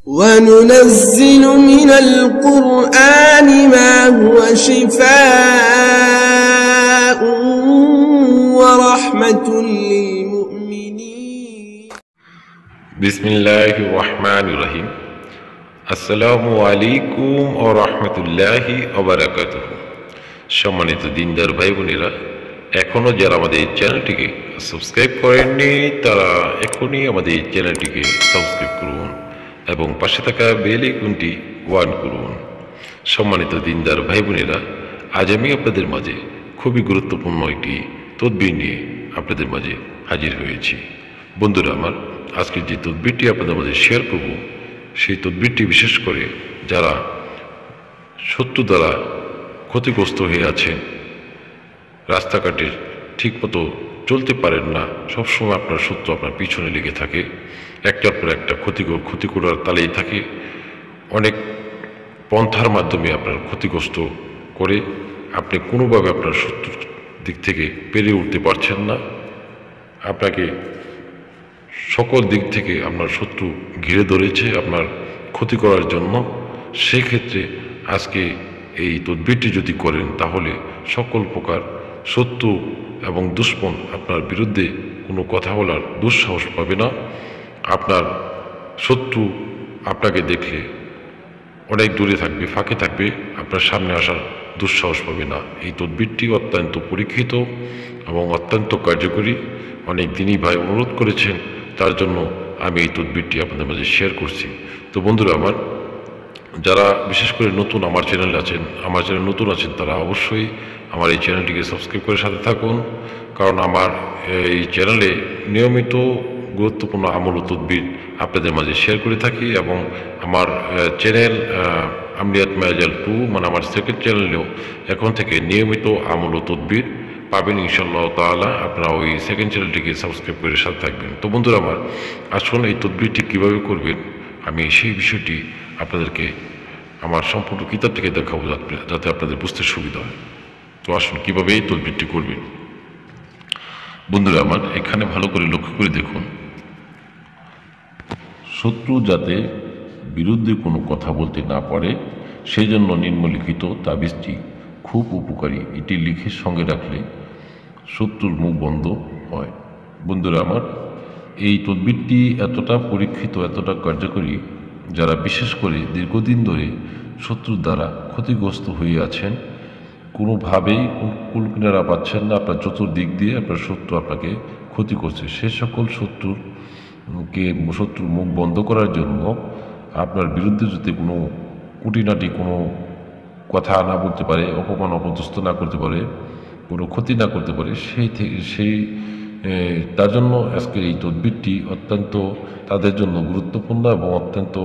وننزل من القرآن ما هو شفاء ورحمة للمؤمنين بسم الله الرحمن الرحيم السلام عليكم ورحمة الله وبركاته সম্মানিত দিনদার ভাই বোনেরা এখনো যারা আমাদের এই চ্যানেলটিকে সাবস্ক্রাইব করেননি তারা এখনই আমাদের এই চ্যানেলটিকে সাবস্ক্রাইব করুন এবং পাশে থাকা বেল আইকনটি অন করুন। সম্মানিত দিনদার ভাই বোনেরা আজ আমি আপনাদের মাঝে খুবই গুরুত্বপূর্ণ একটি তদবির নিয়ে আপনাদের মাঝে হাজির হয়েছি। বন্ধুরা আমার আজকের যে তদবিরটি আপনাদের মাঝে শেয়ার করব সেই তদবিরটি বিশেষ করে যারা শত্রু দ্বারা ক্ষতিগ্রস্ত হয়ে আছেন, রাস্তাঘাটে ঠিকমতো চলতে পারেন না, সবসময় আপনার শত্রু আপনার পিছনে লেগে থাকে, একটার পর একটা ক্ষতি করার তালেই থাকে, অনেক পন্থার মাধ্যমে আপনার ক্ষতিগ্রস্ত করে আপনি কোনোভাবে আপনার শত্রুর দিক থেকে পেরিয়ে উঠতে পারছেন না, আপনাকে সকল দিক থেকে আপনার শত্রু ঘিরে ধরেছে আপনার ক্ষতি করার জন্য। সেক্ষেত্রে আজকে এই তদবিরটি যদি করেন তাহলে সকল প্রকার শত্রু এবং দুশ্মন আপনার বিরুদ্ধে কোনো কথা বলার দুঃসাহস পাবে না। আপনার শত্রু আপনাকে দেখলে অনেক দূরে থাকবে, ফাঁকে থাকবে, আপনার সামনে আসার দুঃসাহস পাবে না। এই তদবিরটি অত্যন্ত পরীক্ষিত এবং অত্যন্ত কার্যকরী। অনেক দিনই ভাই অনুরোধ করেছেন, তার জন্য আমি এই তদবিরটি আপনাদের মাঝে শেয়ার করছি। তো বন্ধুরা আমার যারা বিশেষ করে নতুন আমার চ্যানেল নতুন আছেন তারা অবশ্যই আমার এই চ্যানেলটিকে সাবস্ক্রাইব করে সাথে থাকুন, কারণ আমার এই চ্যানেলে নিয়মিত গুরুত্বপূর্ণ আমল ও তদবির আপনাদের মাঝে শেয়ার করে থাকি এবং আমার চ্যানেল আমলিয়াত মায়াজাল 2 মানে আমার সেকেন্ড চ্যানেলেও এখন থেকে নিয়মিত আমল ও তদবির পাবেন ইনশাআল্লাহ তাআলা। আপনারা ওই সেকেন্ড চ্যানেলটিকে সাবস্ক্রাইব করে সাথে থাকবেন। তো বন্ধুরা আমার আসুন এই তদবিরটি কীভাবে করবেন আমি সেই বিষয়টি আপনাদেরকে আমার সম্পূর্ণ কিতাব থেকে দেখাবো যাতে আপনাদের বুঝতে সুবিধা হয়। তো আসুন কীভাবে এই তদবিরটি করবেন। বন্ধুরা আমার এখানে ভালো করে লক্ষ্য করে দেখুন, শত্রু যাতে বিরুদ্ধে কোনো কথা বলতে না পারে সেই জন্য নিম্নলিখিত তাবিজটি খুব উপকারী। এটি লিখে সঙ্গে রাখলে শত্রুর মুখ বন্ধ হয়। বন্ধুরা আমার এই তদবিরটি এতটা পরীক্ষিত, এতটা কার্যকরী, যারা বিশেষ করে দীর্ঘদিন ধরে শত্রুর দ্বারা ক্ষতিগ্রস্ত হয়ে আছেন, কোনোভাবেই কুলকিনারা পাচ্ছেন না, আপনার চতুর্দিক দিয়ে আপনার শত্রু আপনাকে ক্ষতি করছে, সে সকল শত্রুর মুখ বন্ধ করার জন্য আপনার বিরুদ্ধে যদি কোনো কুটিনাটি কোনো কথা না বলতে পারে, অপমান অপদস্থ না করতে পারে, কোনো ক্ষতি না করতে পারে, তার জন্য আজকের এই তদবিরটি অত্যন্ত তাদের জন্য গুরুত্বপূর্ণ এবং অত্যন্ত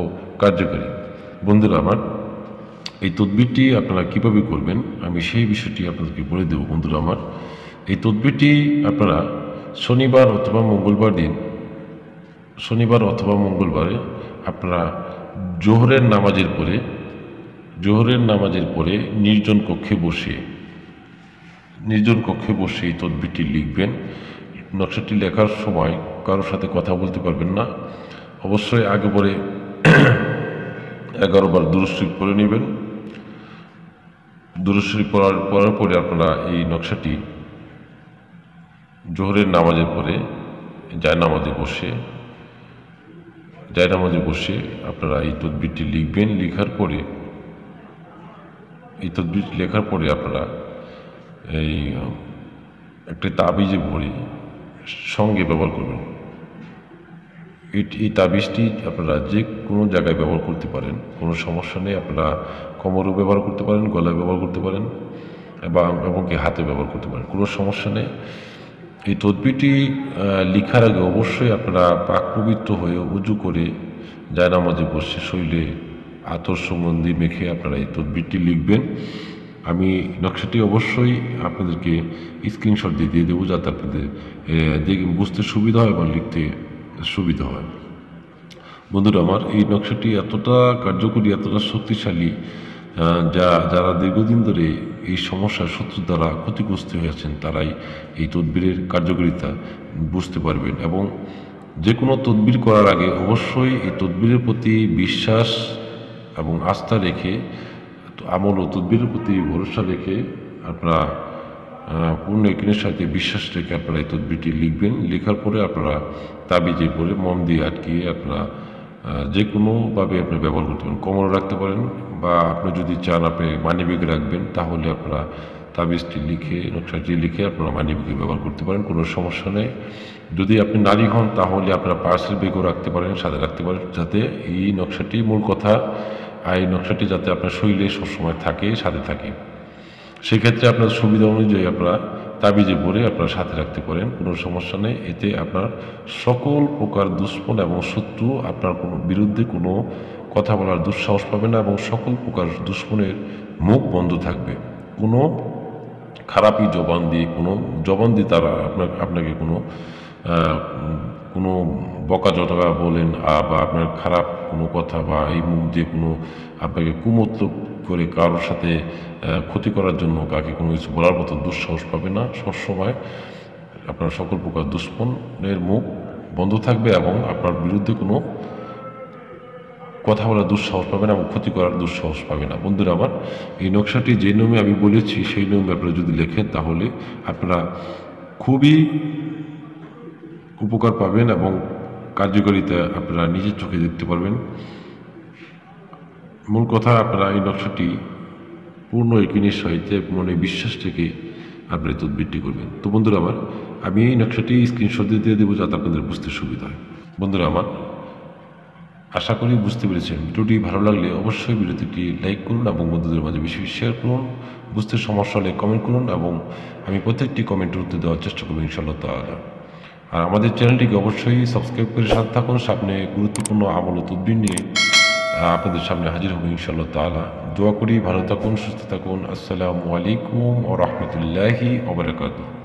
কার্যকরী। বন্ধুরা আমার এই তদবিরটি আপনারা কীভাবে করবেন আমি সেই বিষয়টি আপনাদেরকে বলে দেব। বন্ধুরা আমার এই তদবিরটি আপনারা শনিবার অথবা মঙ্গলবারে আপনারা জোহরের নামাজের পরে নির্জন কক্ষে বসে এই তদবিরটি লিখবেন। নকশাটি লেখার সময় কারোর সাথে কথা বলতে পারবেন না, অবশ্যই আগে পরে 11 বার দুরূদ শরীফ পড়ে নেবেন। দুরূদ শরীফ পড়ার পরে আপনারা এই নকশাটি জোহরের নামাজের পরে জায়নামাজে বসে আপনারা এই তদবিরটি লিখবেন। লেখার পরে আপনারা এই একটা তাবিজে ভরে সঙ্গে ব্যবহার করবেন। এই তাবিজটি আপনারা যে কোনো জায়গায় ব্যবহার করতে পারেন, কোনো সমস্যা নেই। আপনারা কোমরেও ব্যবহার করতে পারেন, গলায় ব্যবহার করতে পারেন এবং কি হাতে ব্যবহার করতে পারেন, কোনো সমস্যা নেই। এই তদবিরটি লিখার আগে অবশ্যই আপনারা পাক পবিত্র হয়ে উজু করে জায়নামাজে বসে শরীরে আতর সুগন্ধি মেখে আপনারা এই তদবিরটি লিখবেন। আমি নকশাটি অবশ্যই আপনাদেরকে স্ক্রিনশট দিয়ে দেবো যাতে আপনাদের বুঝতে সুবিধা হয় এবং লিখতে সুবিধা হয়। বন্ধুরা আমার এই নকশাটি এতটা কার্যকরী, এতটা শক্তিশালী, যারা দীর্ঘদিন ধরে এই সমস্যার শত্রুর দ্বারা ক্ষতিগ্রস্ত হয়েছেন তারাই এই তদবিরের কার্যকারিতা বুঝতে পারবেন এবং যে কোনো তদবির করার আগে অবশ্যই এই তদবিরের প্রতি বিশ্বাস এবং আস্থা রেখে, আমল ও তদবিরের প্রতি ভরসা রেখে আপনারা পূর্ণ ইকিনের সাথে বিশ্বাস রেখে আপনারা এই তদবিরটি লিখবেন। লেখার পরে আপনারা তাবিজে পরে মন দিয়ে আটকিয়ে আপনারা যে কোনোভাবে আপনি ব্যবহার করতে পারেন। কোমরে রাখতে পারেন, বা আপনি যদি চান আপনি মানিব্যাগে রাখবেন, তাহলে আপনারা তাবিজটি লিখে, নকশাটি লিখে আপনারা মানিব্যাগে ব্যবহার করতে পারেন, কোনো সমস্যা নেই। যদি আপনি নারী হন তাহলে আপনারা পার্সেল ব্যাগও রাখতে পারেন, সাথে রাখতে পারেন, যাতে এই নকশাটি, মূল কথা এই নকশাটি যাতে আপনার শরীরে সবসময় থাকে, সাথে থাকে। সেক্ষেত্রে আপনার সুবিধা অনুযায়ী আপনারা তাবিজে পরে আপনারা সাথে রাখতে পারেন, কোনো সমস্যা নেই। এতে আপনার সকল প্রকার দুশ্মন এবং শত্রু আপনার কোনো বিরুদ্ধে কোনো কথা বলার দুঃসাহস পাবে না, এবং সকল প্রকার দুশ্মনের মুখ বন্ধ থাকবে। কোনো খারাপই জবান দিয়ে তারা আপনাকে কোনো বকাঝকা বলেন, বা আপনার খারাপ কোনো কথা, বা এই মুখ দিয়ে কোনো আপনাকে কুমতলব করে কারোর সাথে ক্ষতি করার জন্য কাকে কোনো কিছু বলার মতো দুঃসাহস পাবে না। সবসময় আপনার সকল প্রকার দুশ্মনের মুখ বন্ধ থাকবে, এবং আপনার বিরুদ্ধে কোনো কথা বলার দুঃসাহস পাবে না, এবং ক্ষতি করার দুঃসাহস পাবে না। বন্ধুরা আমার, এই নকশাটি যে নিয়মে আমি বলেছি সেই নিয়মে আপনারা যদি লেখেন তাহলে আপনারা খুবই উপকার পাবেন, এবং কার্যকারিতা আপনারা নিজের চোখে দেখতে পারবেন। মূল কথা, আপনারা এই নকশাটি পূর্ণ ইকিনের সহিতে মনে বিশ্বাস থেকে আপনারা তদবিরটি করবেন। তো বন্ধুরা আমার, আমি এই নকশাটি স্ক্রিনশট দিয়ে দেবো যাতে আপনাদের বুঝতে সুবিধা হয়। বন্ধুরা আমার, আশা করি বুঝতে পেরেছেন। ভিডিওটি ভালো লাগলে অবশ্যই ভিডিওটি লাইক করুন, এবং বন্ধুদের মাঝে বেশি বেশি শেয়ার করুন। বুঝতে সমস্যা হলে কমেন্ট করুন, এবং আমি প্রত্যেকটি কমেন্টের উত্তর দেওয়ার চেষ্টা করব ইনশাআল্লাহ তাআলা। আর আমাদের চ্যানেলটিকে অবশ্যই সাবস্ক্রাইব করে সাথে থাকুন। সামনে গুরুত্বপূর্ণ আমল ও তদবির নিয়ে আপনাদের সামনে হাজির হব ইনশাআল্লাহ তাআলা। দোয়া করি ভালো থাকুন, সুস্থ থাকুন। আসসালামু আলাইকুম ওয়া রাহমাতুল্লাহি ওয়া বারাকাতুহু।